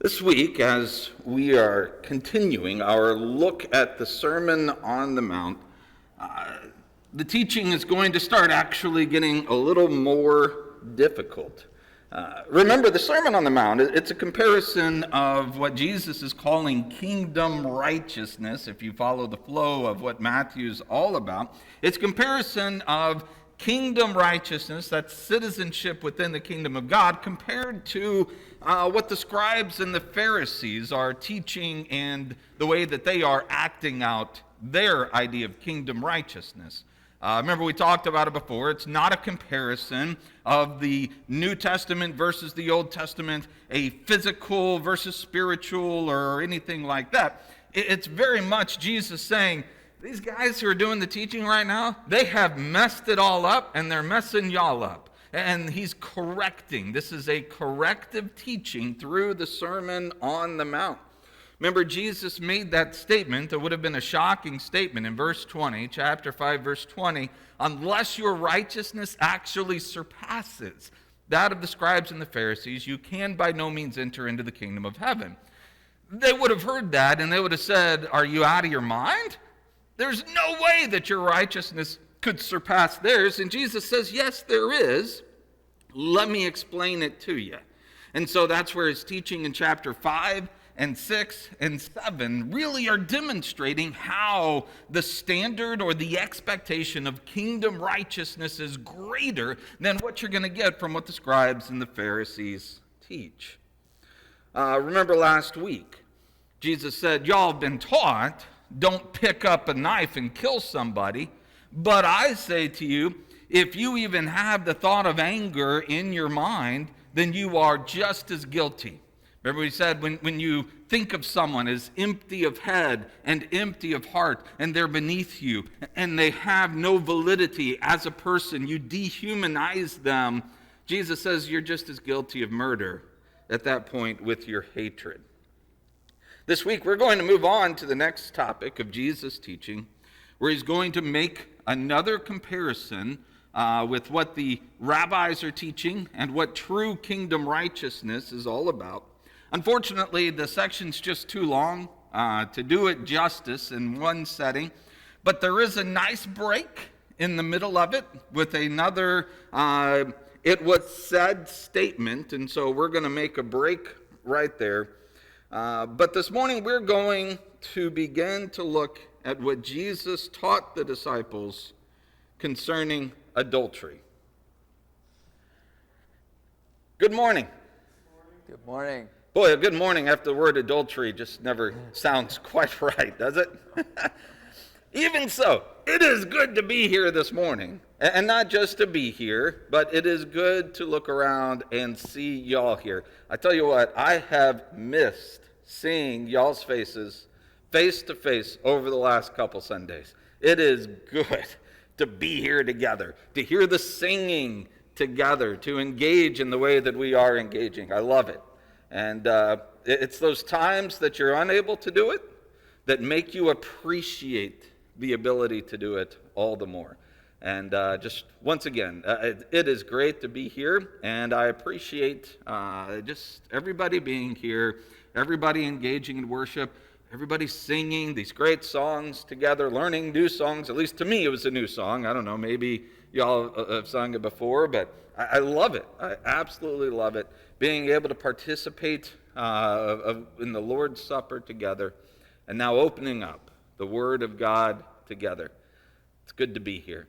This week, as we are continuing our look at the Sermon on the Mount, the teaching is going to start actually getting a little more difficult. Remember, the Sermon on the Mount, it's a comparison of what Jesus is calling kingdom righteousness, if you follow the flow of what Matthew's all about. It's a comparison of kingdom righteousness, that's citizenship within the kingdom of God, compared to what the scribes and the Pharisees are teaching and the way that they are acting out their idea of kingdom righteousness. Remember, we talked about it before. It's not a comparison of the New Testament versus the Old Testament, a physical versus spiritual or anything like that. It's very much Jesus saying, these guys who are doing the teaching right now, they have messed it all up, and they're messing y'all up. And he's correcting. This is a corrective teaching through the Sermon on the Mount. Remember, Jesus made that statement. It would have been a shocking statement in verse 20, chapter 5, verse 20, unless your righteousness actually surpasses that of the scribes and the Pharisees, you can by no means enter into the kingdom of heaven. They would have heard that, and they would have said, are you out of your mind? There's no way that your righteousness could surpass theirs. And Jesus says, yes, there is. Let me explain it to you. And so that's where his teaching in chapter 5 and 6 and 7 really are demonstrating how the standard or the expectation of kingdom righteousness is greater than what you're going to get from what the scribes and the Pharisees teach. Remember last week, Jesus said, y'all have been taught, don't pick up a knife and kill somebody. But I say to you, if you even have the thought of anger in your mind, then you are just as guilty. Remember we said when you think of someone as empty of head and empty of heart, and they're beneath you, and they have no validity as a person, you dehumanize them. Jesus says you're just as guilty of murder at that point with your hatred. This week, we're going to move on to the next topic of Jesus' teaching, where he's going to make another comparison with what the rabbis are teaching and what true kingdom righteousness is all about. Unfortunately, the section's just too long to do it justice in one setting, but there is a nice break in the middle of it with another it was said statement, and so we're going to make a break right there. But this morning we're going to begin to look at what Jesus taught the disciples concerning adultery. Good morning. Good morning. Boy, a good morning after the word adultery just never sounds quite right, does it? Even so, it is good to be here this morning. And not just to be here, but it is good to look around and see y'all here. I tell you what, I have missed seeing y'all's faces face to face over the last couple Sundays. It is good to be here together, to hear the singing together, to engage in the way that we are engaging. I love it. And it's those times that you're unable to do it that make you appreciate the ability to do it all the more. And just once again, it is great to be here, and I appreciate just everybody being here, everybody engaging in worship, everybody singing these great songs together, learning new songs. At least to me, it was a new song. I don't know, maybe y'all have sung it before, but I love it. I absolutely love it. Being able to participate in the Lord's Supper together, and now opening up the Word of God together. It's good to be here.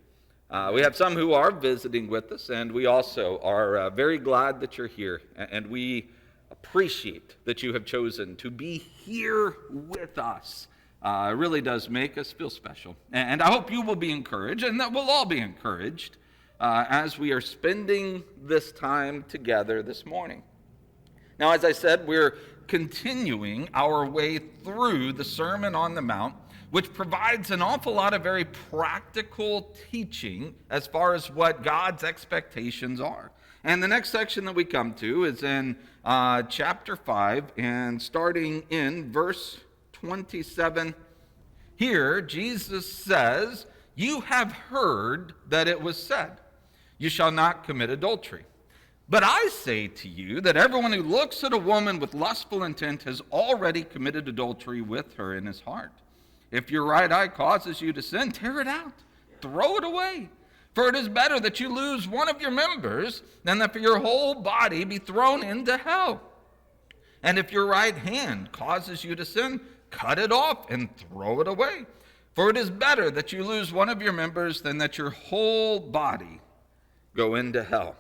We have some who are visiting with us, and we also are very glad that you're here, and we appreciate that you have chosen to be here with us. It really does make us feel special, and I hope you will be encouraged, and that we'll all be encouraged as we are spending this time together this morning. Now, as I said, we're continuing our way through the Sermon on the Mount, which provides an awful lot of very practical teaching as far as what God's expectations are. And the next section that we come to is in chapter 5, and starting in verse 27. Here, Jesus says, "You have heard that it was said, 'You shall not commit adultery.' But I say to you that everyone who looks at a woman with lustful intent has already committed adultery with her in his heart. If your right eye causes you to sin, tear it out, throw it away. For it is better that you lose one of your members than that for your whole body be thrown into hell. And if your right hand causes you to sin, cut it off and throw it away. For it is better that you lose one of your members than that your whole body go into hell.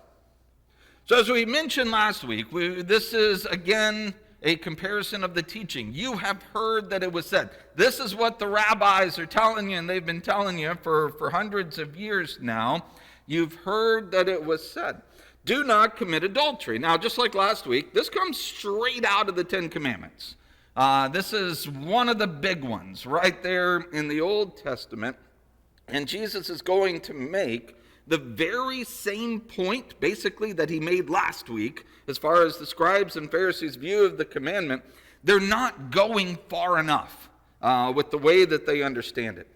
So as we mentioned last week, this is again a comparison of the teaching. You have heard that it was said. This is what the rabbis are telling you, and they've been telling you for hundreds of years now. You've heard that it was said. Do not commit adultery. Now, just like last week, this comes straight out of the Ten Commandments. This is one of the big ones right there in the Old Testament. And Jesus is going to make the very same point, basically, that he made last week, as far as the scribes and Pharisees' view of the commandment. They're not going far enough with the way that they understand it.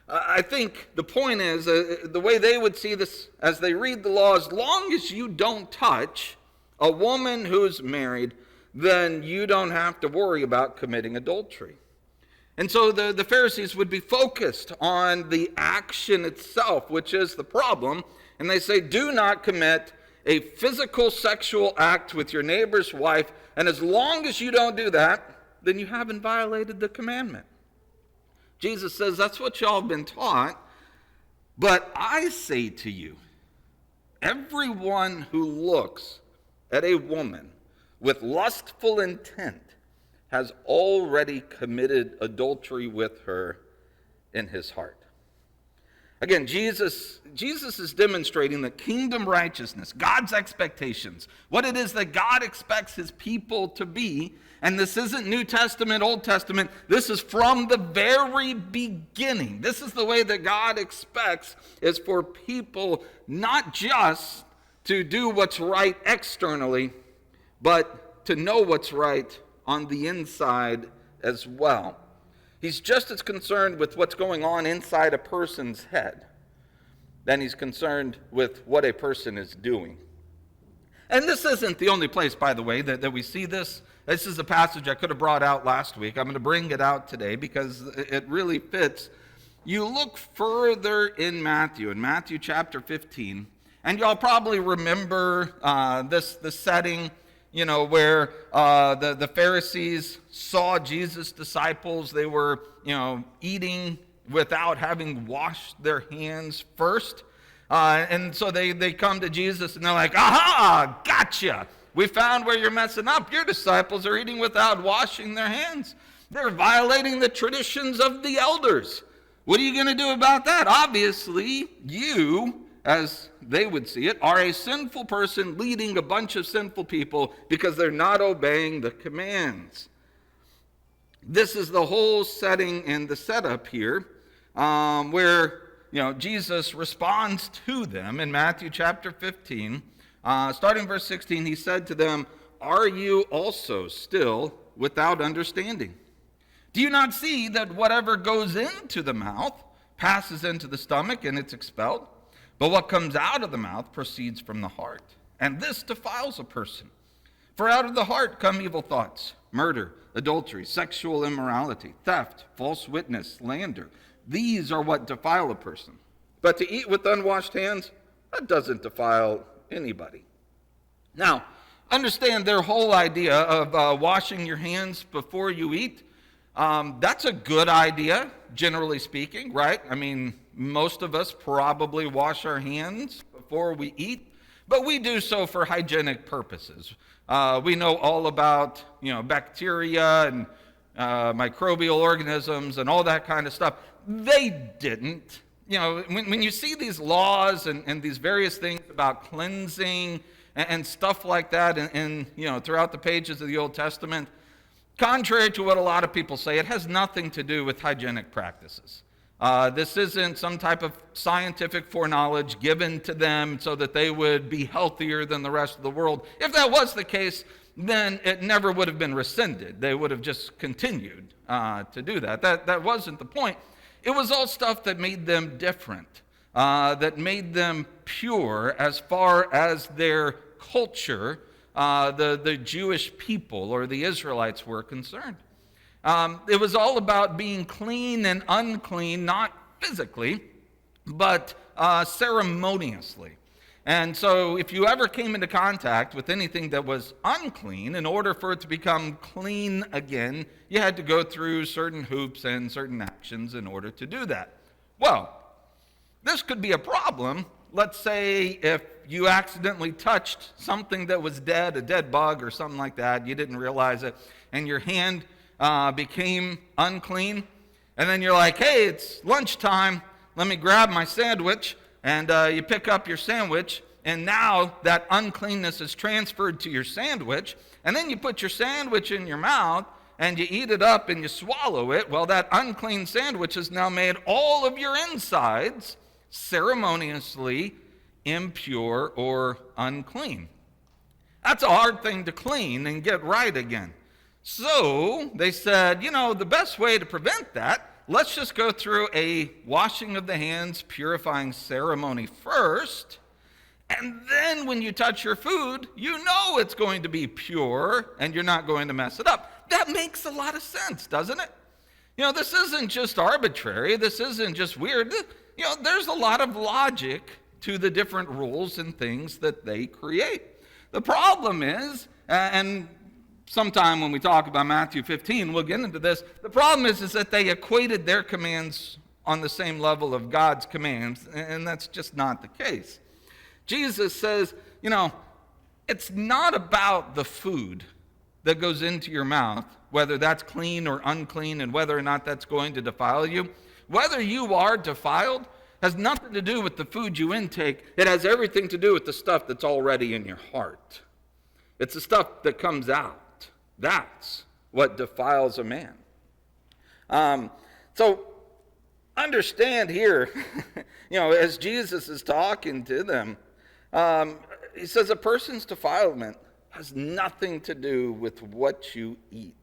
I think the point is, the way they would see this as they read the law, as long as you don't touch a woman who's married, then you don't have to worry about committing adultery. And so the Pharisees would be focused on the action itself, which is the problem. And they say, do not commit a physical sexual act with your neighbor's wife. And as long as you don't do that, then you haven't violated the commandment. Jesus says, that's what y'all have been taught. But I say to you, everyone who looks at a woman with lustful intent has already committed adultery with her in his heart. Again, Jesus is demonstrating that kingdom righteousness, God's expectations, what it is that God expects his people to be, and this isn't New Testament, Old Testament, this is from the very beginning. This is the way that God expects, is for people not just to do what's right externally, but to know what's right on the inside as well. He's just as concerned with what's going on inside a person's head than he's concerned with what a person is doing. And this isn't the only place, by the way, that we see this. This is a passage I could have brought out last week. I'm going to bring it out today because it really fits. You look further in Matthew chapter 15, and y'all probably remember this setting, where the Pharisees saw Jesus' disciples. They were, eating without having washed their hands first. And so they come to Jesus and they're like, aha, gotcha. We found where you're messing up. Your disciples are eating without washing their hands. They're violating the traditions of the elders. What are you going to do about that? Obviously, you, as they would see it, are a sinful person leading a bunch of sinful people because they're not obeying the commands. This is the whole setting and the setup here where Jesus responds to them in Matthew chapter 15. Starting verse 16, he said to them, "Are you also still without understanding? Do you not see that whatever goes into the mouth passes into the stomach and it's expelled? But what comes out of the mouth proceeds from the heart, and this defiles a person. For out of the heart come evil thoughts, murder, adultery, sexual immorality, theft, false witness, slander. These are what defile a person. But to eat with unwashed hands, that doesn't defile anybody." Now, understand their whole idea of washing your hands before you eat. That's a good idea, generally speaking, right? I mean, most of us probably wash our hands before we eat, but we do so for hygienic purposes. We know all about, bacteria and microbial organisms and all that kind of stuff. They didn't. When you see these laws and these various things about cleansing and stuff like that and throughout the pages of the Old Testament, contrary to what a lot of people say, it has nothing to do with hygienic practices. This isn't some type of scientific foreknowledge given to them so that they would be healthier than the rest of the world. If that was the case, then it never would have been rescinded. They would have just continued to do that. That wasn't the point. It was all stuff that made them different, that made them pure as far as their culture the Jewish people or the Israelites were concerned. It was all about being clean and unclean, not physically, but ceremoniously. And so if you ever came into contact with anything that was unclean, in order for it to become clean again, you had to go through certain hoops and certain actions in order to do that. Well, this could be a problem. Let's say if you accidentally touched something that was dead, a dead bug or something like that, you didn't realize it, and your hand became unclean, and then you're like, hey, it's lunchtime, let me grab my sandwich, and you pick up your sandwich, and now that uncleanness is transferred to your sandwich, and then you put your sandwich in your mouth, and you eat it up and you swallow it. Well, that unclean sandwich has now made all of your insides ceremoniously impure or unclean. That's a hard thing to clean and get right again. So they said, the best way to prevent that, let's just go through a washing of the hands, purifying ceremony first, and then when you touch your food, it's going to be pure and you're not going to mess it up. That makes a lot of sense, doesn't it? This isn't just arbitrary. This isn't just weird. There's a lot of logic to the different rules and things that they create. The problem is, and sometime when we talk about Matthew 15, we'll get into this. The problem is that they equated their commands on the same level of God's commands, and that's just not the case. Jesus says, it's not about the food that goes into your mouth, whether that's clean or unclean, and whether or not that's going to defile you. Whether you are defiled has nothing to do with the food you intake. It has everything to do with the stuff that's already in your heart. It's the stuff that comes out. That's what defiles a man. So understand here, as Jesus is talking to them, he says a person's defilement has nothing to do with what you eat.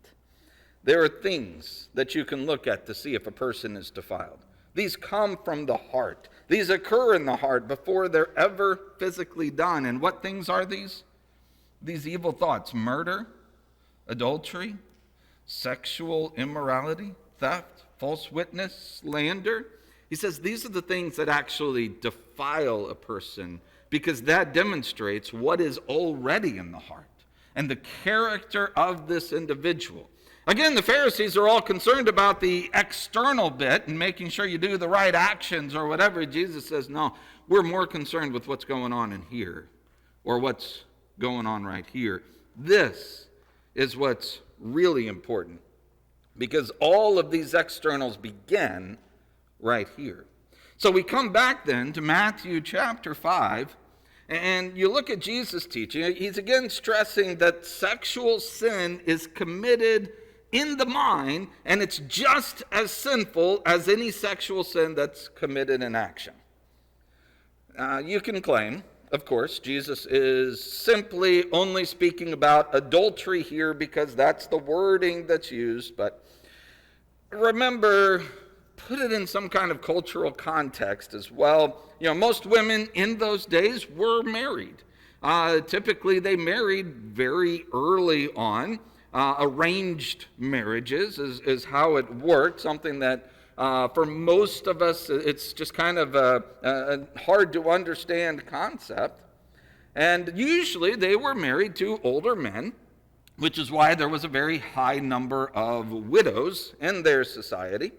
There are things that you can look at to see if a person is defiled. These come from the heart. These occur in the heart before they're ever physically done. And what things are these? These evil thoughts: murder, adultery, sexual immorality, theft, false witness, slander. He says these are the things that actually defile a person, because that demonstrates what is already in the heart and the character of this individual. Again, the Pharisees are all concerned about the external bit and making sure you do the right actions or whatever. Jesus says, no, we're more concerned with what's going on in here, or what's going on right here. This is what's really important, because all of these externals begin right here. So we come back then to Matthew chapter 5, and you look at Jesus' teaching. He's again stressing that sexual sin is committed in the mind, and it's just as sinful as any sexual sin that's committed in action. You can claim, of course, Jesus is simply only speaking about adultery here because that's the wording that's used, but remember, put it in some kind of cultural context as well. Most women in those days were married. Typically, they married very early on. Arranged marriages is how it worked, something that for most of us, it's just kind of a hard to understand concept. And usually they were married to older men, which is why there was a very high number of widows in their society.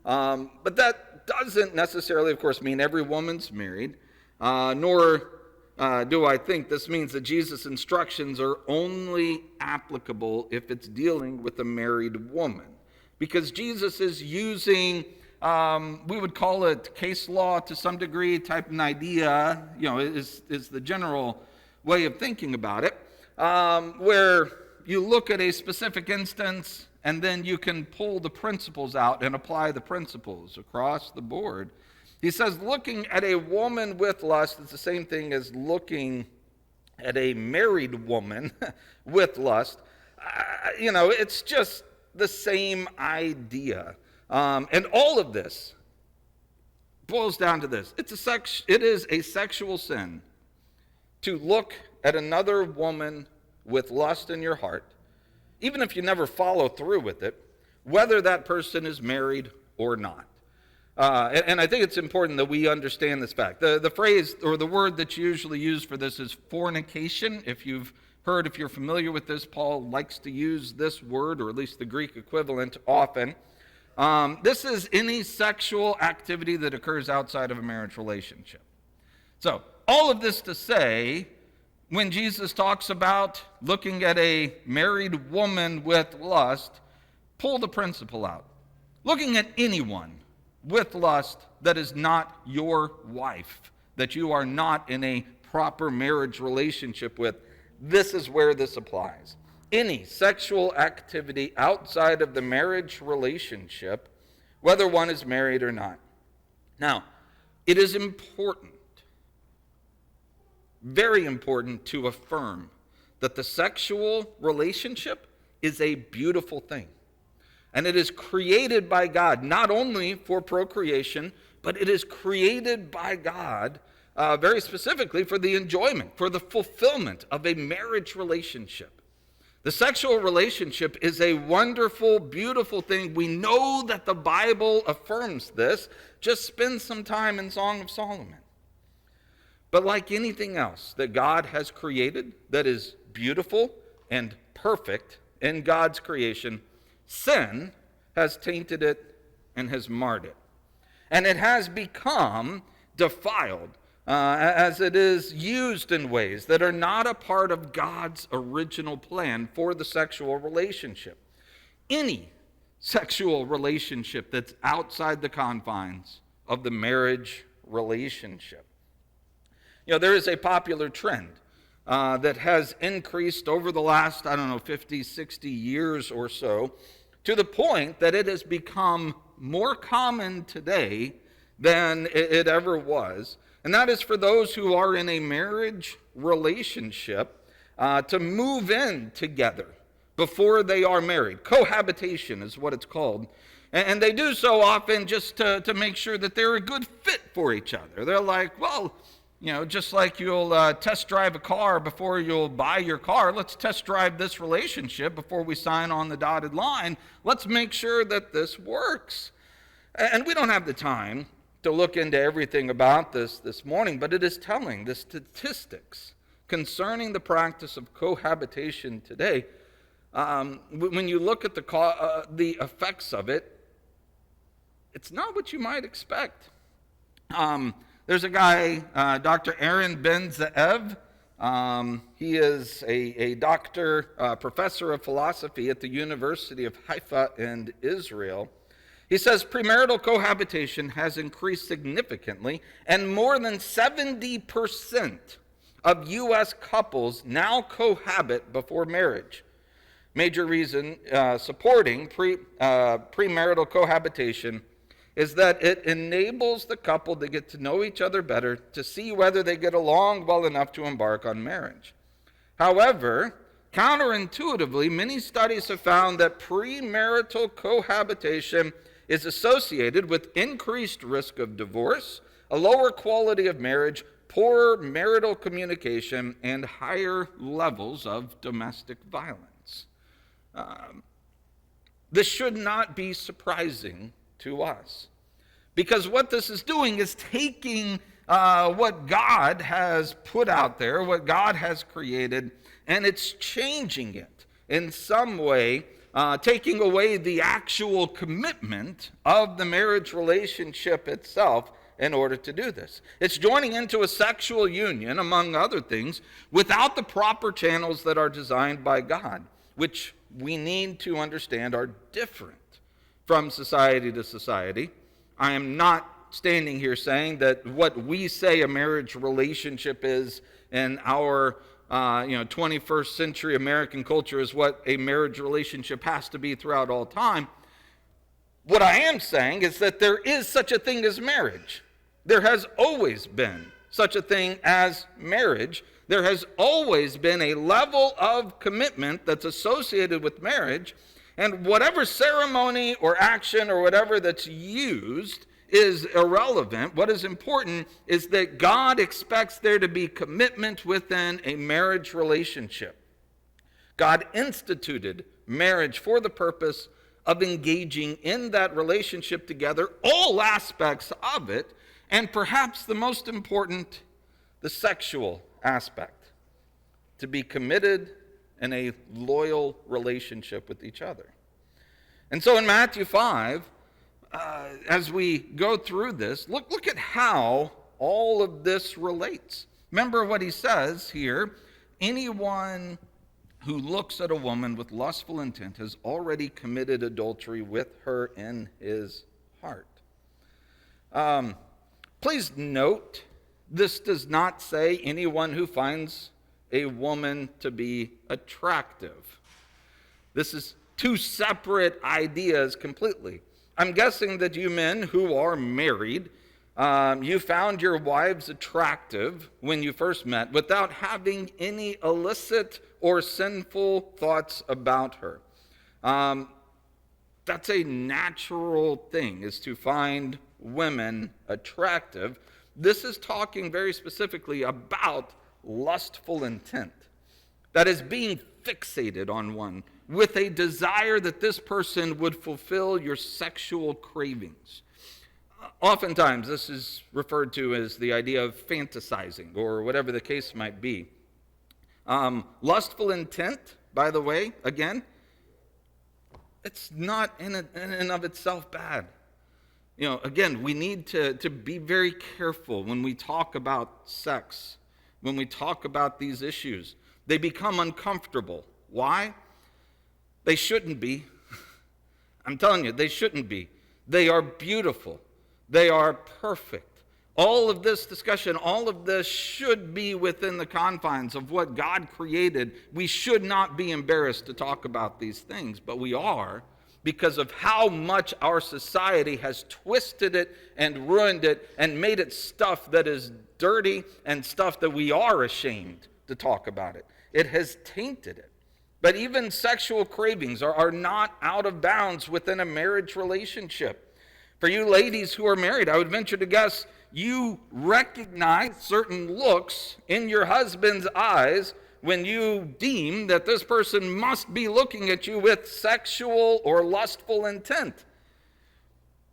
But that doesn't necessarily, of course, mean every woman's married, nor do I think this means that Jesus' instructions are only applicable if it's dealing with a married woman. Because Jesus is using, we would call it case law to some degree, type of idea, is the general way of thinking about it, where you look at a specific instance and then you can pull the principles out and apply the principles across the board. He says looking at a woman with lust is the same thing as looking at a married woman with lust. It's just the same idea. And all of this boils down to this. It is a sexual sin to look at another woman with lust in your heart, even if you never follow through with it, whether that person is married or not. And I think it's important that we understand this fact. The phrase or the word that's usually used for this is fornication. If you're familiar with this, Paul likes to use this word, or at least the Greek equivalent, often. This is any sexual activity that occurs outside of a marriage relationship. So, all of this to say, when Jesus talks about looking at a married woman with lust, pull the principle out. Looking at anyone with lust that is not your wife, that you are not in a proper marriage relationship with, this is where this applies. Any sexual activity outside of the marriage relationship, whether one is married or not. Now, it is important, very important, to affirm that the sexual relationship is a beautiful thing. And it is created by God, not only for procreation, but it is created by God very specifically for the enjoyment, for the fulfillment of a marriage relationship. The sexual relationship is a wonderful, beautiful thing. We know that the Bible affirms this. Just spend some time in Song of Solomon. But like anything else that God has created that is beautiful and perfect in God's creation, sin has tainted it and has marred it. And it has become defiled as it is used in ways that are not a part of God's original plan for the sexual relationship. Any sexual relationship that's outside the confines of the marriage relationship. You know, there is a popular trend that has increased over the last, 50, 60 years or so, to the point that it has become more common today than it ever was. And that is for those who are in a marriage relationship to move in together before they are married. Cohabitation is what it's called. And they do so often just to make sure that they're a good fit for each other. They're like, well, you know, just like you'll test drive a car before you'll buy your car, let's test drive this relationship before we sign on the dotted line. Let's make sure that this works. And we don't have the time to look into everything about this morning, but it is telling. The statistics concerning the practice of cohabitation today, when you look at the effects of it, it's not what you might expect. There's a guy, Dr. Aaron Ben-Zeev. He is a doctor, professor of philosophy at the University of Haifa in Israel. He says premarital cohabitation has increased significantly, and more than 70% of U.S. couples now cohabit before marriage. Major reason supporting premarital cohabitation is that it enables the couple to get to know each other better, to see whether they get along well enough to embark on marriage. However, counterintuitively, many studies have found that premarital cohabitation is associated with increased risk of divorce, a lower quality of marriage, poorer marital communication, and higher levels of domestic violence. This should not be surprising to us, because what this is doing is taking what God has put out there, what God has created, and it's changing it in some way, taking away the actual commitment of the marriage relationship itself in order to do this. It's joining into a sexual union, among other things, without the proper channels that are designed by God, which we need to understand are different from society to society. I am not standing here saying that what we say a marriage relationship is in our 21st century American culture is what a marriage relationship has to be throughout all time. What I am saying is that there is such a thing as marriage. There has always been such a thing as marriage. There has always been a level of commitment that's associated with marriage. And whatever ceremony or action or whatever that's used is irrelevant. What is important is that God expects there to be commitment within a marriage relationship. God instituted marriage for the purpose of engaging in that relationship together, all aspects of it, and perhaps the most important, the sexual aspect, to be committed in a loyal relationship with each other. And so in Matthew 5, as we go through this, look at how all of this relates. Remember what he says here, anyone who looks at a woman with lustful intent has already committed adultery with her in his heart. Please note, this does not say anyone who finds a woman to be attractive. This is two separate ideas completely. I'm guessing that you men who are married, you found your wives attractive when you first met without having any illicit or sinful thoughts about her. That's a natural thing, is to find women attractive. This is talking very specifically about lustful intent. That is being fixated on one with a desire that this person would fulfill your sexual cravings. Oftentimes, this is referred to as the idea of fantasizing, or whatever the case might be. Lustful intent, by the way, again, it's not in and of itself bad. Again, we need to be very careful when we talk about sex, when we talk about these issues. They become uncomfortable. Why? They shouldn't be. I'm telling you, they shouldn't be. They are beautiful. They are perfect. All of this discussion, all of this should be within the confines of what God created. We should not be embarrassed to talk about these things, but we are, because of how much our society has twisted it and ruined it and made it stuff that is dirty and stuff that we are ashamed to talk about it. It has tainted it. But even sexual cravings are not out of bounds within a marriage relationship. For you ladies who are married, I would venture to guess you recognize certain looks in your husband's eyes when you deem that this person must be looking at you with sexual or lustful intent.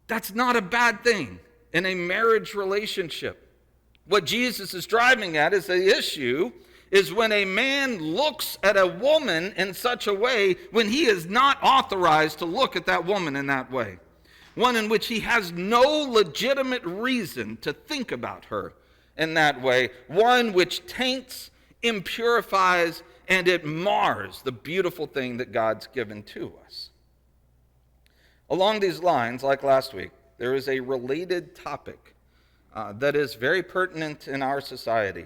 That's not a bad thing in a marriage relationship. What Jesus is driving at is the issue is when a man looks at a woman in such a way when he is not authorized to look at that woman in that way. One in which he has no legitimate reason to think about her in that way. One which taints, impurifies, and it mars the beautiful thing that God's given to us. Along these lines, like last week, there is a related topic that is very pertinent in our society.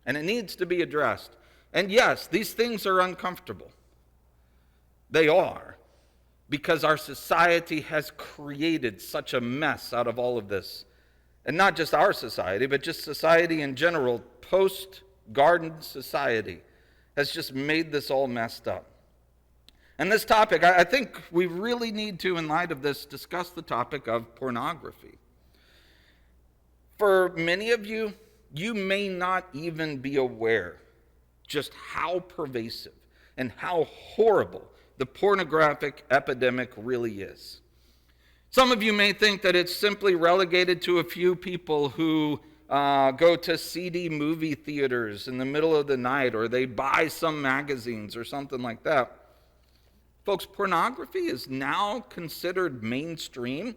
And it needs to be addressed. And yes, these things are uncomfortable. They are, because our society has created such a mess out of all of this. And not just our society, but just society in general, post-garden society, has just made this all messed up. And this topic, I think we really need to, in light of this, discuss the topic of pornography. For many of you, you may not even be aware just how pervasive and how horrible the pornographic epidemic really is. Some of you may think that it's simply relegated to a few people who go to CD movie theaters in the middle of the night, or they buy some magazines or something like that. Folks, pornography is now considered mainstream.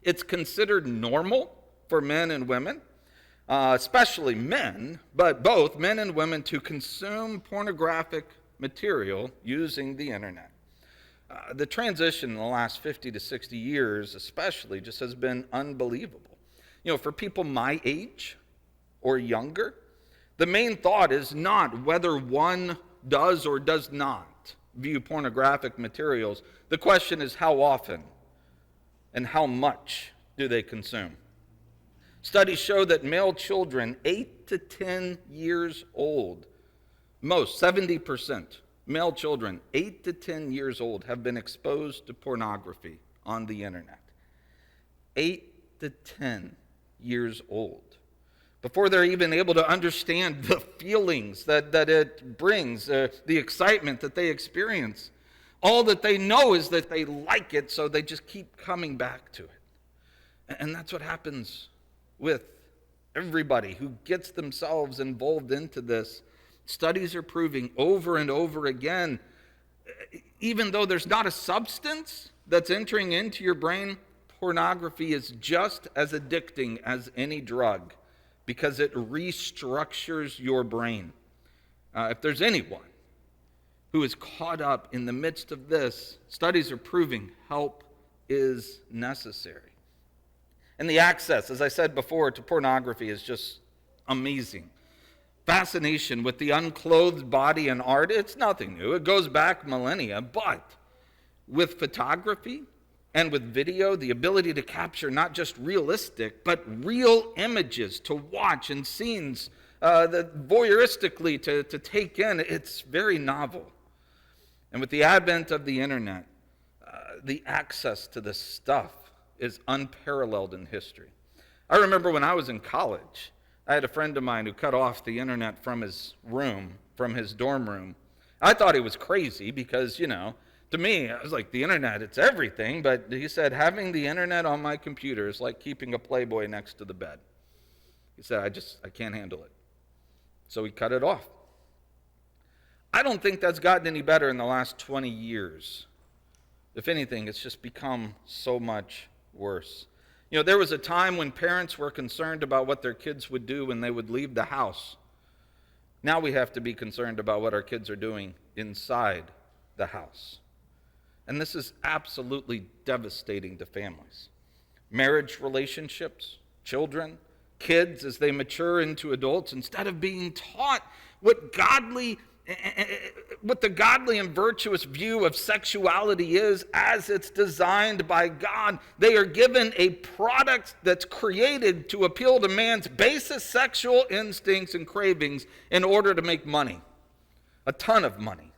It's considered normal for men and women. Especially men, but both men and women, to consume pornographic material using the internet. The transition in the last 50 to 60 years especially just has been unbelievable. For people my age or younger, the main thought is not whether one does or does not view pornographic materials. The question is how often and how much do they consume. Studies show that male children 8 to 10 years old, most 70% male children 8 to 10 years old have been exposed to pornography on the internet. 8 to 10 years old, before they're even able to understand the feelings that it brings, the excitement that they experience. All that they know is that they like it, so they just keep coming back to it. And that's what happens with everybody who gets themselves involved into this. Studies are proving over and over again, even though there's not a substance that's entering into your brain, pornography is just as addicting as any drug because it restructures your brain. If there's anyone who is caught up in the midst of this, studies are proving help is necessary. And the access, as I said before, to pornography is just amazing. Fascination with the unclothed body and art, it's nothing new. It goes back millennia, but with photography and with video, the ability to capture not just realistic, but real images to watch and scenes that voyeuristically to take in, it's very novel. And with the advent of the internet, the access to this stuff is unparalleled in history. I remember when I was in college, I had a friend of mine who cut off the internet from his room, from his dorm room. I thought he was crazy because, to me, I was like, the internet, it's everything. But he said, having the internet on my computer is like keeping a Playboy next to the bed. He said, I can't handle it. So he cut it off. I don't think that's gotten any better in the last 20 years. If anything, it's just become so much worse. There was a time when parents were concerned about what their kids would do when they would leave the house. Now we have to be concerned about what our kids are doing inside the house. And this is absolutely devastating to families. Marriage relationships, children, kids as they mature into adults, instead of being taught what the godly and virtuous view of sexuality is as it's designed by God, they are given a product that's created to appeal to man's basest sexual instincts and cravings in order to make money, a ton of money,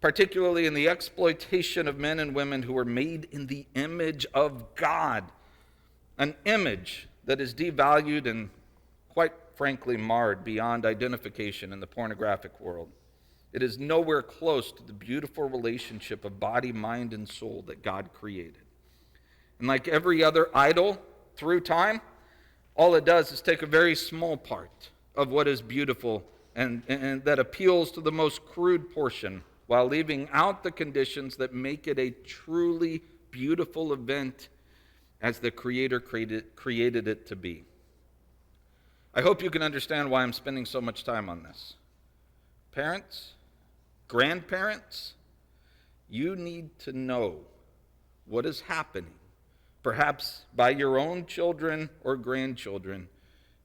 particularly in the exploitation of men and women who are made in the image of God, an image that is devalued and quite frankly marred beyond identification in the pornographic world. It is nowhere close to the beautiful relationship of body, mind, and soul that God created. And like every other idol through time, all it does is take a very small part of what is beautiful and that appeals to the most crude portion while leaving out the conditions that make it a truly beautiful event as the Creator created it to be. I hope you can understand why I'm spending so much time on this. Parents, grandparents, you need to know what is happening, perhaps by your own children or grandchildren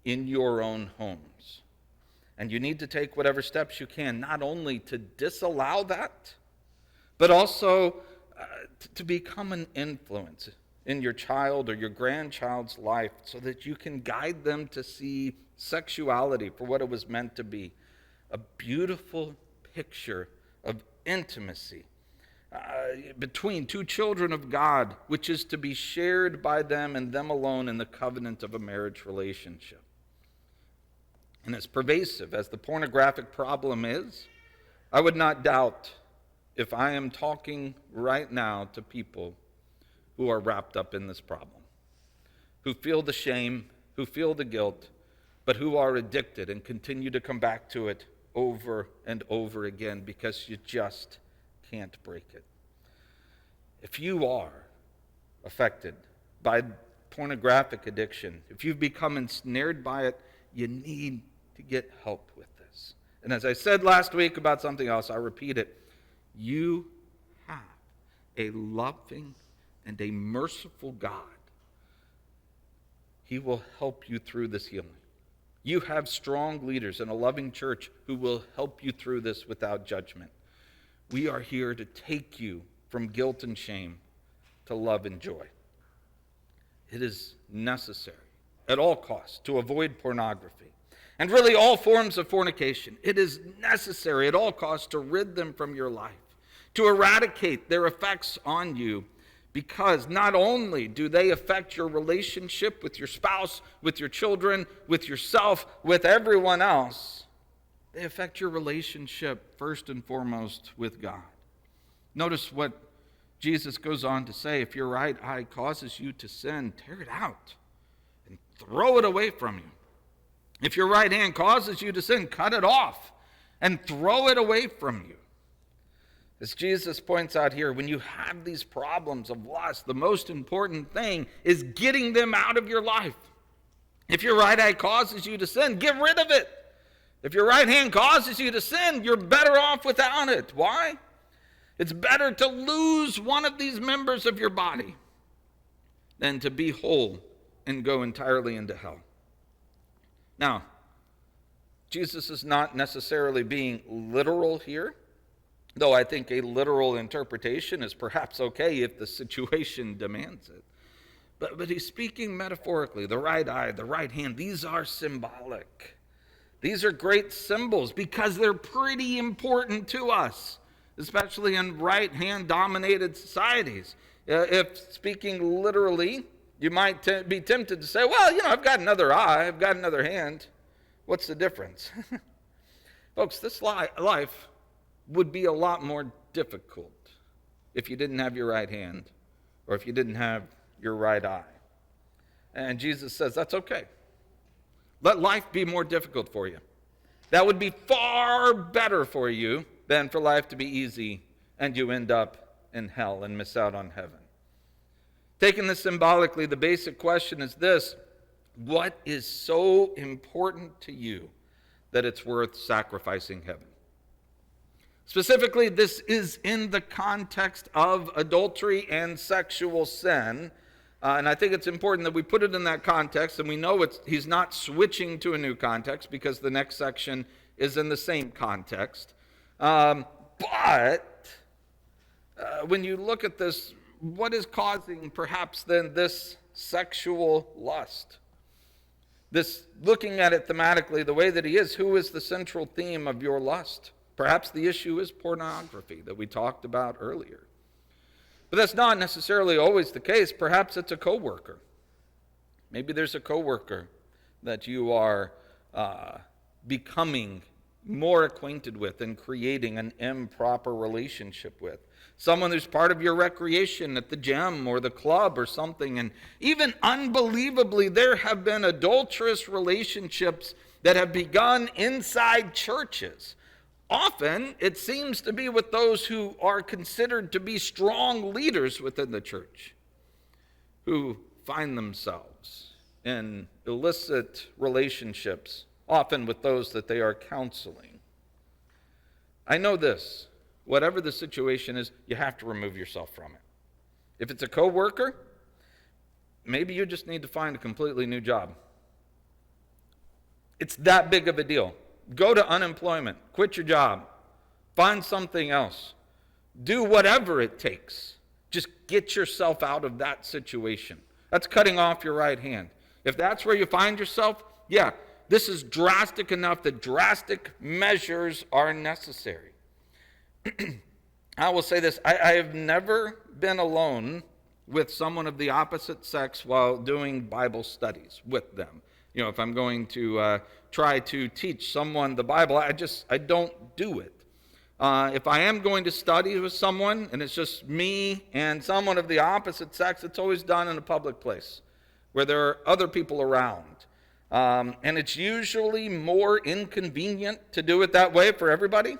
in your own homes. And you need to take whatever steps you can, not only to disallow that, but also to become an influence in your child or your grandchild's life so that you can guide them to see sexuality for what it was meant to be, a beautiful picture of intimacy between two children of God, which is to be shared by them and them alone in the covenant of a marriage relationship. And as pervasive as the pornographic problem is, I would not doubt if I am talking right now to people who are wrapped up in this problem, who feel the shame, who feel the guilt, but who are addicted and continue to come back to it over and over again because you just can't break it. If you are affected by pornographic addiction, if you've become ensnared by it, you need to get help with this. And as I said last week about something else, I'll repeat it. You have a loving and a merciful God. He will help you through this healing. You have strong leaders in a loving church who will help you through this without judgment. We are here to take you from guilt and shame to love and joy. It is necessary at all costs to avoid pornography and really all forms of fornication. It is necessary at all costs to rid them from your life, to eradicate their effects on you, Because not only do they affect your relationship with your spouse, with your children, with yourself, with everyone else, they affect your relationship first and foremost with God. Notice what Jesus goes on to say: if your right eye causes you to sin, tear it out and throw it away from you. If your right hand causes you to sin, cut it off and throw it away from you. As Jesus points out here, when you have these problems of lust, the most important thing is getting them out of your life. If your right eye causes you to sin, get rid of it. If your right hand causes you to sin, you're better off without it. Why? It's better to lose one of these members of your body than to be whole and go entirely into hell. Now, Jesus is not necessarily being literal here, though I think a literal interpretation is perhaps okay if the situation demands it. But he's speaking metaphorically. The right eye, the right hand, these are symbolic. These are great symbols because they're pretty important to us, especially in right-hand dominated societies. If speaking literally, you might be tempted to say, well, I've got another eye, I've got another hand. What's the difference? Folks, this life would be a lot more difficult if you didn't have your right hand or if you didn't have your right eye. And Jesus says, that's okay. Let life be more difficult for you. That would be far better for you than for life to be easy and you end up in hell and miss out on heaven. Taking this symbolically, the basic question is this: what is so important to you that it's worth sacrificing heaven? Specifically, this is in the context of adultery and sexual sin. And I think it's important that we put it in that context, and we know he's not switching to a new context because the next section is in the same context. But when you look at this, what is causing perhaps then this sexual lust? This, looking at it thematically the way that he is, who is the central theme of your lust? Perhaps the issue is pornography that we talked about earlier. But that's not necessarily always the case. Perhaps it's a coworker. Maybe there's a coworker that you are becoming more acquainted with and creating an improper relationship with. Someone who's part of your recreation at the gym or the club or something. And even unbelievably, there have been adulterous relationships that have begun inside churches. Often, it seems to be with those who are considered to be strong leaders within the church, who find themselves in illicit relationships, often with those that they are counseling. I know this: whatever the situation is, you have to remove yourself from it. If it's a coworker, maybe you just need to find a completely new job. It's that big of a deal. Go to unemployment, quit your job, find something else. Do whatever it takes. Just get yourself out of that situation. That's cutting off your right hand. If that's where you find yourself, yeah, this is drastic enough that drastic measures are necessary. I will say this: I have never been alone with someone of the opposite sex while doing Bible studies with them. If I'm going to try to teach someone the Bible, I don't do it. If I am going to study with someone and it's just me and someone of the opposite sex, it's always done in a public place where there are other people around. And it's usually more inconvenient to do it that way for everybody,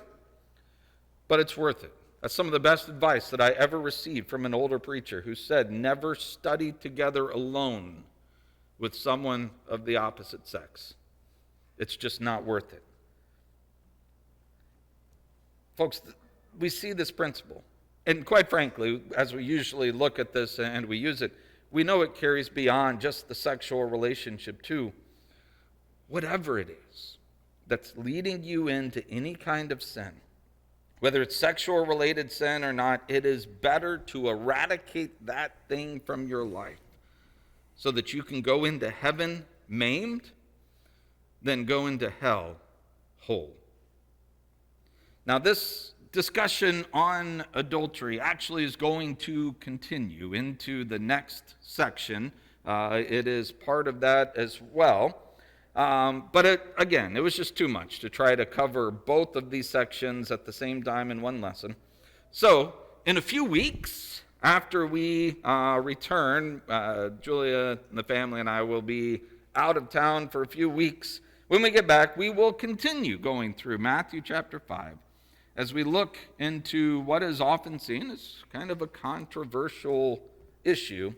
but it's worth it. That's some of the best advice that I ever received from an older preacher who said, never study together alone with someone of the opposite sex. It's just not worth it. Folks, we see this principle. And quite frankly, as we usually look at this and we use it, we know it carries beyond just the sexual relationship too. Whatever it is that's leading you into any kind of sin, whether it's sexual related sin or not, it is better to eradicate that thing from your life so that you can go into heaven maimed than go into hell whole. Now this discussion on adultery actually is going to continue into the next section. It is part of that as well. But it was just too much to try to cover both of these sections at the same time in one lesson. So, in a few weeks, after we return, Julia and the family and I will be out of town for a few weeks. When we get back, we will continue going through Matthew chapter 5 as we look into what is often seen as kind of a controversial issue,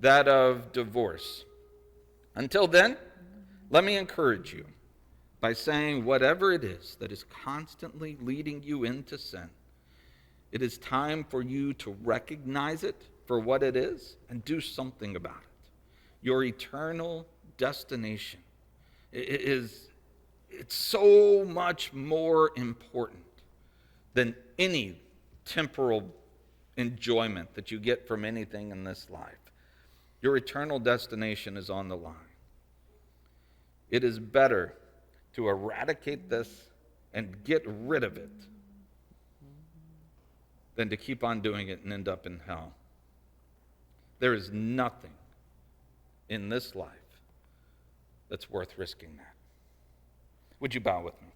that of divorce. Until then, let me encourage you by saying whatever it is that is constantly leading you into sin, it is time for you to recognize it for what it is and do something about it. Your eternal destination it's so much more important than any temporal enjoyment that you get from anything in this life. Your eternal destination is on the line. It is better to eradicate this and get rid of it than to keep on doing it and end up in hell. There is nothing in this life that's worth risking that. Would you bow with me?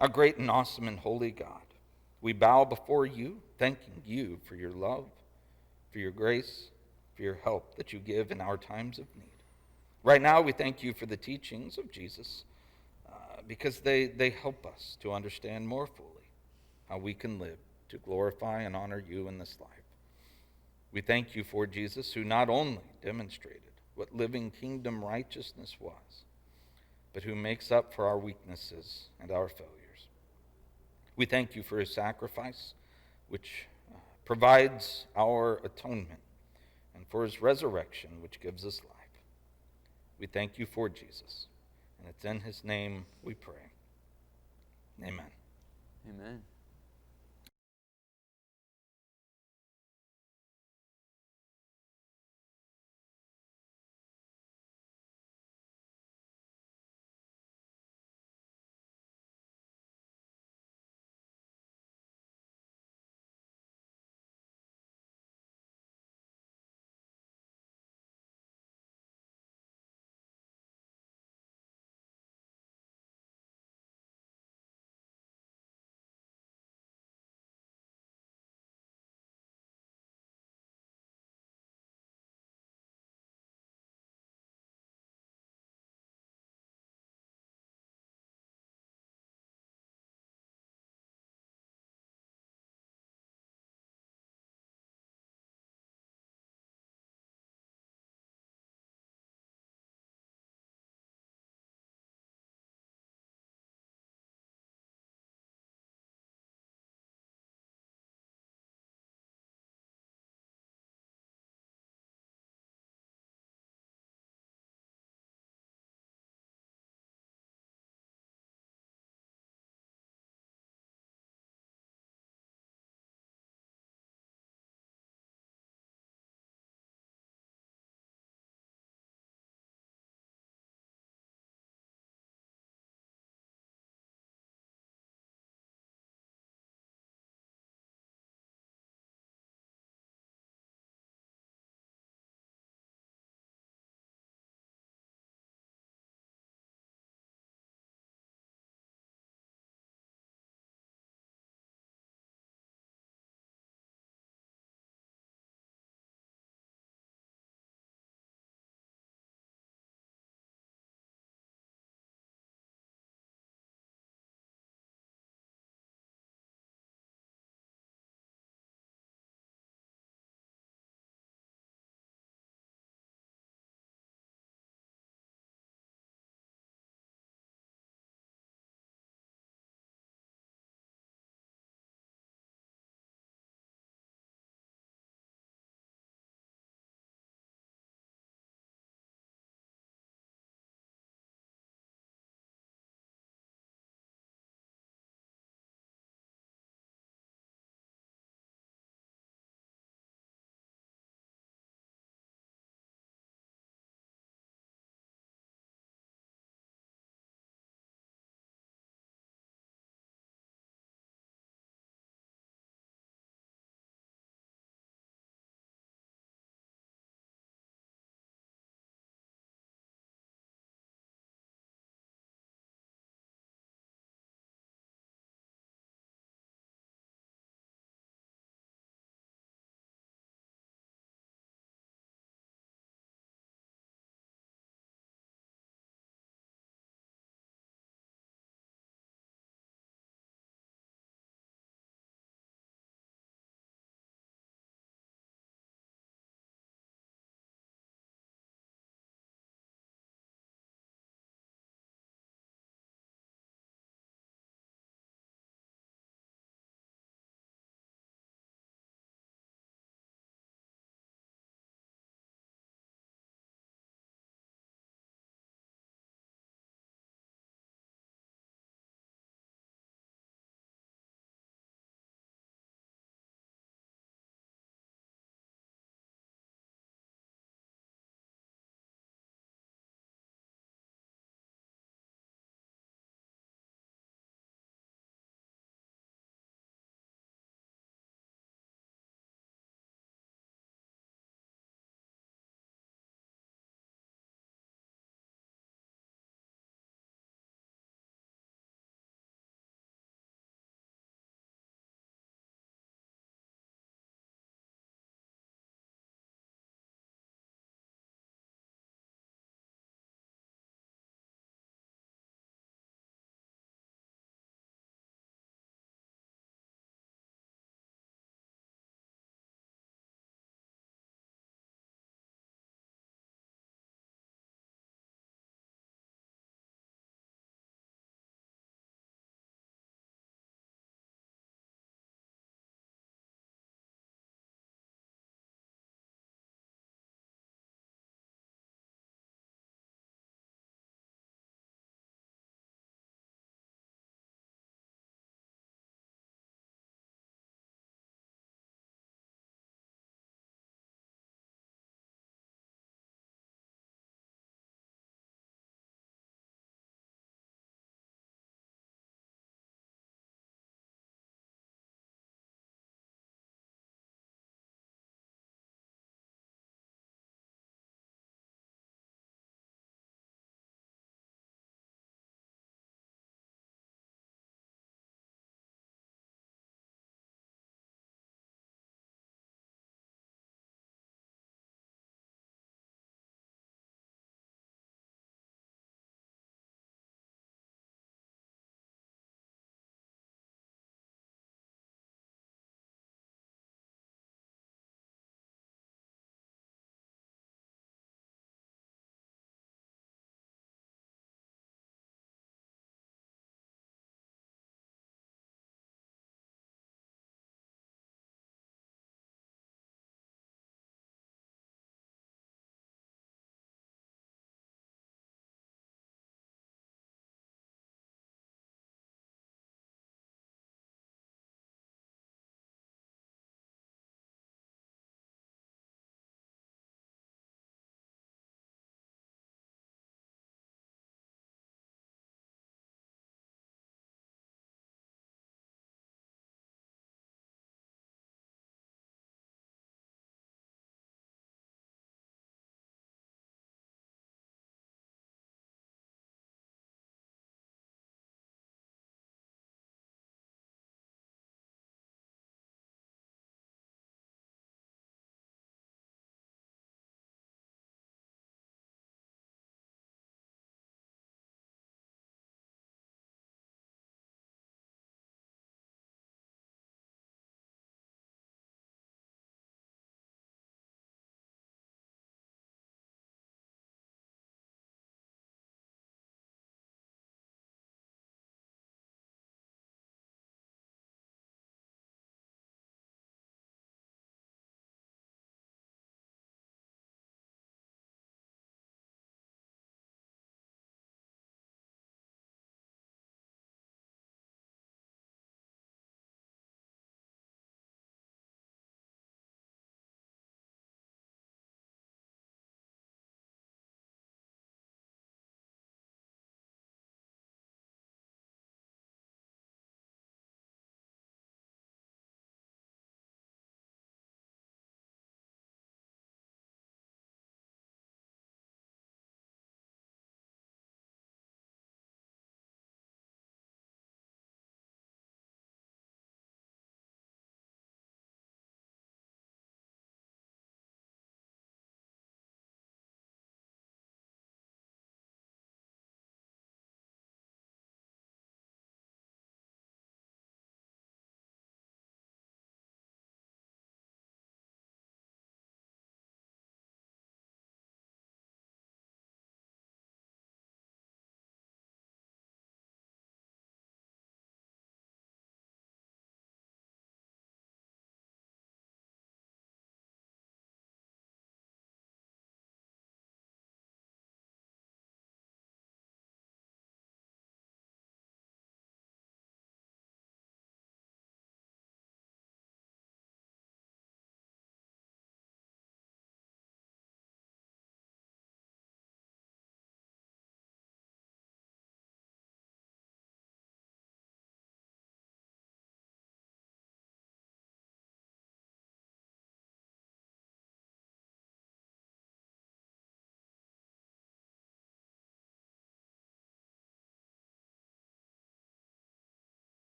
Our great and awesome and holy God, we bow before you, thanking you for your love, for your grace, for your help that you give in our times of need. Right now, we thank you for the teachings of Jesus because they help us to understand more fully how we can live to glorify and honor you in this life. We thank you for Jesus, who not only demonstrated what living kingdom righteousness was, but who makes up for our weaknesses and our failures. We thank you for his sacrifice, which provides our atonement, and for his resurrection, which gives us life. We thank you for Jesus, and it's in his name we pray. Amen. Amen.